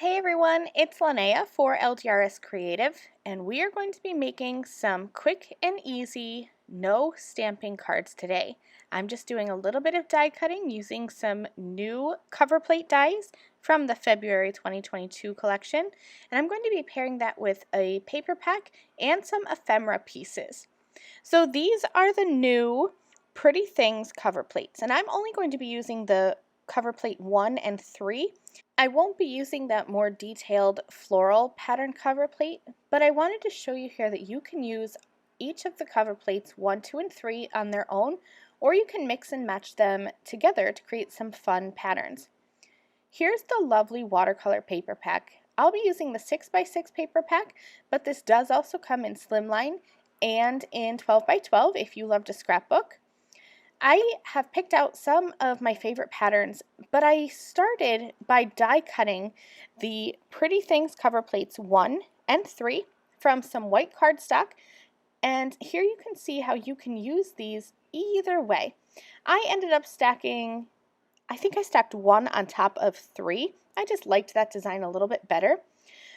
Hey everyone, it's Lynnea for LDRS Creative, and we are going to be making some quick and easy no stamping cards today. I'm just doing a little bit of die cutting using some new cover plate dies from the February 2022 collection, and I'm going to be pairing that with a paper pack and some ephemera pieces. So these are the new Pretty Things cover plates, and I'm only going to be using the cover plate 1 and 3. I won't be using that more detailed floral pattern cover plate, but I wanted to show you here that you can use each of the cover plates 1, 2, and 3 on their own, or you can mix and match them together to create some fun patterns. Here's the lovely watercolor paper pack. I'll be using the 6x6 paper pack, but this does also come in slimline and in 12x12 if you love to scrapbook. I have picked out some of my favorite patterns, but I started by die cutting the Pretty Things cover plates 1 and 3 from some white cardstock, and here you can see how you can use these either way. I ended up stacking, I think I stacked 1 on top of 3. I just liked that design a little bit better.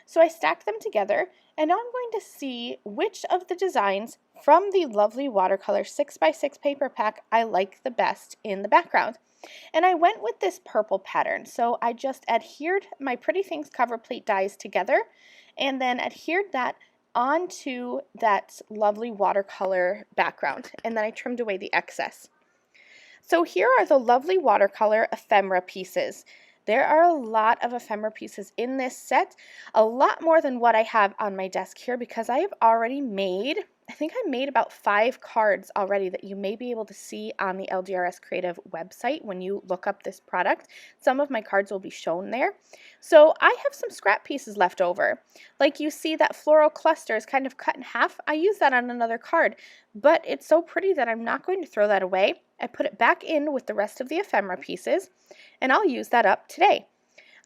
So I stacked them together, and now I'm going to see which of the designs from the lovely watercolor 6x6 paper pack I like the best in the background. And I went with this purple pattern, so I just adhered my Pretty Things cover plate dies together and then adhered that onto that lovely watercolor background, and then I trimmed away the excess. So here are the lovely watercolor ephemera pieces. There are a lot of ephemera pieces in this set, a lot more than what I have on my desk here because I have already made, I think I made about 5 cards already that you may be able to see on the LDRS Creative website when you look up this product. Some of my cards will be shown there. So I have some scrap pieces left over. Like you see that floral cluster is kind of cut in half. I use that on another card, but it's so pretty that I'm not going to throw that away. I put it back in with the rest of the ephemera pieces, and I'll use that up today.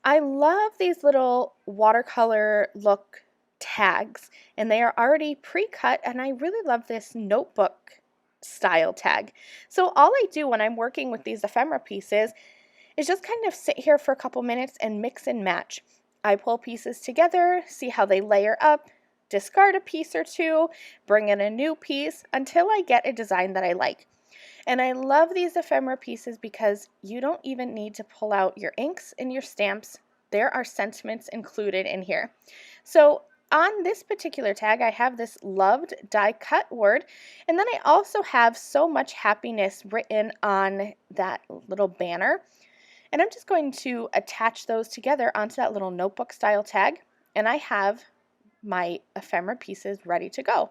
I love these little watercolor look tags, and they are already pre-cut, and I really love this notebook style tag. So all I do when I'm working with these ephemera pieces is just kind of sit here for a couple minutes and mix and match. I pull pieces together, see how they layer up, discard a piece or two, bring in a new piece until I get a design that I like. And I love these ephemera pieces because you don't even need to pull out your inks and your stamps. There are sentiments included in here. So on this particular tag, I have this loved die cut word, and then I also have so much happiness written on that little banner. And I'm just going to attach those together onto that little notebook style tag, and I have my ephemera pieces ready to go.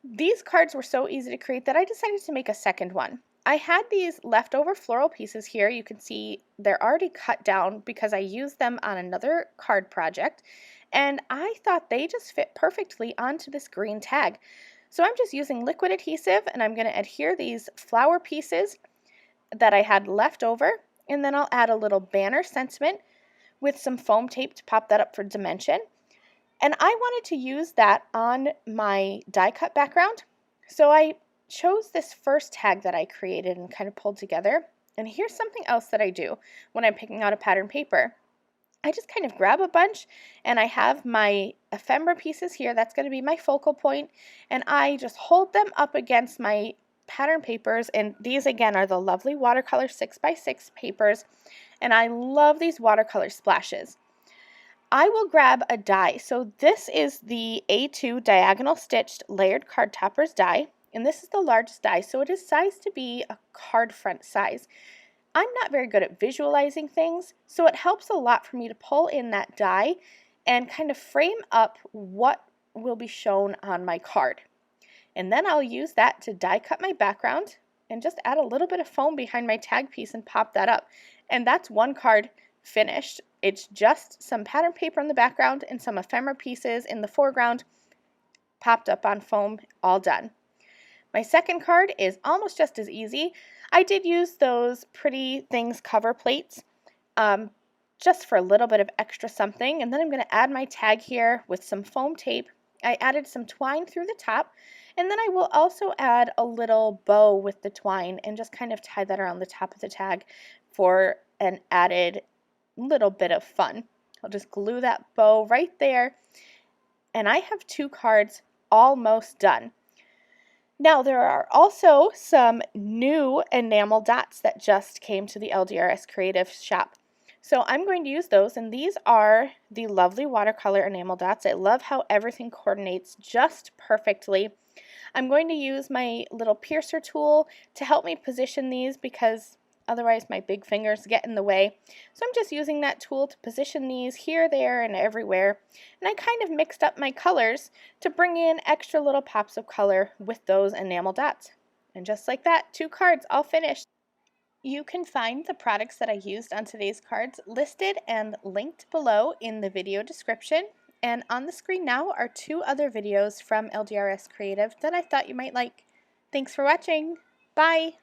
These cards were so easy to create that I decided to make a second one. I had these leftover floral pieces here. You can see they're already cut down because I used them on another card project, and I thought they just fit perfectly onto this green tag. So I'm just using liquid adhesive, and I'm going to adhere these flower pieces that I had left over, and then I'll add a little banner sentiment with some foam tape to pop that up for dimension. And I wanted to use that on my die cut background, so I chose this first tag that I created and kind of pulled together. And here's something else that I do when I'm picking out a pattern paper. I just kind of grab a bunch, and I have my ephemera pieces here. That's going to be my focal point, and I just hold them up against my pattern papers, and these again are the lovely watercolor 6x6 papers, and I love these watercolor splashes. I will grab a die. So this is the A2 diagonal stitched layered card toppers die, and this is the largest die, so it is sized to be a card front size. I'm not very good at visualizing things, so it helps a lot for me to pull in that die and kind of frame up what will be shown on my card. And then I'll use that to die cut my background and just add a little bit of foam behind my tag piece and pop that up. And that's one card finished. It's just some pattern paper in the background and some ephemera pieces in the foreground, popped up on foam, all done. My second card is almost just as easy. I did use those Pretty Things cover plates just for a little bit of extra something, and then I'm going to add my tag here with some foam tape. I added some twine through the top, and then I will also add a little bow with the twine and just kind of tie that around the top of the tag for an added little bit of fun. I'll just glue that bow right there. And I have 2 cards almost done. Now there are also some new enamel dots that just came to the LDRS Creative shop. So I'm going to use those, and these are the lovely watercolor enamel dots. I love how everything coordinates just perfectly. I'm going to use my little piercer tool to help me position these because otherwise my big fingers get in the way. So I'm just using that tool to position these here, there, and everywhere. And I kind of mixed up my colors to bring in extra little pops of color with those enamel dots. And just like that, 2 cards all finished. You can find the products that I used on today's cards listed and linked below in the video description. And on the screen now are 2 other videos from LDRS Creative that I thought you might like. Thanks for watching. Bye!